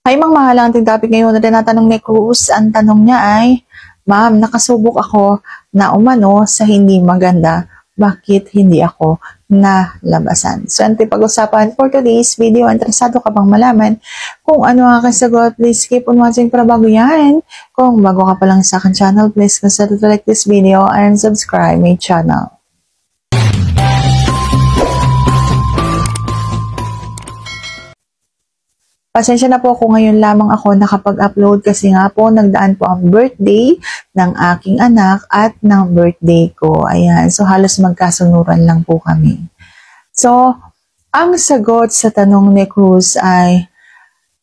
Ay, mga mahal, ang ating topic ngayon na tinatanong ni Cruz. Ang tanong niya ay, Ma'am, nakasubok ako na umano sa hindi maganda. Bakit hindi ako nalabasan? So, ang pag-usapan for today's video. Interesado ka bang malaman kung ano ang aking sagot? Please keep on watching para bago yan. Kung bago ka pa lang sa akin channel, please consider to like this video and subscribe my channel. Pasensya na po kung ngayon lamang ako nakapag-upload kasi nga po nagdaan po ang birthday ng aking anak at ng birthday ko. Ayan, so halos magkasunuran lang po kami. So, ang sagot sa tanong ni Cruz ay,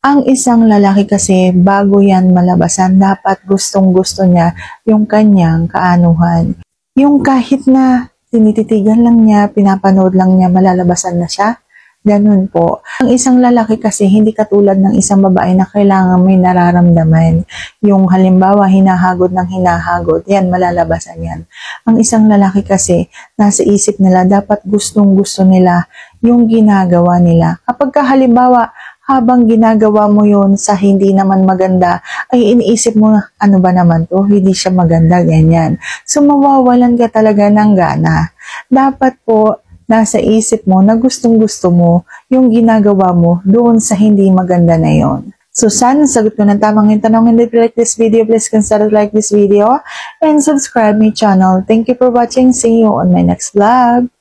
ang isang lalaki kasi bago yan malabasan, dapat gustong-gusto niya yung kanyang kaanuhan. Yung kahit na tinititigan lang niya, pinapanood lang niya, malalabasan na siya. Ganun po. Ang isang lalaki kasi hindi katulad ng isang babae na kailangan may nararamdaman. Yung halimbawa, hinahagod ng hinahagod, yan, malalabasan yan. Ang isang lalaki kasi, nasa isip nila, dapat gustong-gusto nila yung ginagawa nila. Kapag halimbawa, habang ginagawa mo yun sa hindi naman maganda, ay iniisip mo, ano ba naman to? Hindi siya maganda, ganyan. So, mawawalan ka talaga ng gana. Dapat po, nasa isip mo na gustong-gusto mo yung ginagawa mo doon sa hindi maganda na yon. So, sana sagot ko ng tamang yung tanong. And if you like this video, please consider to like this video and subscribe my channel. Thank you for watching. See you on my next vlog.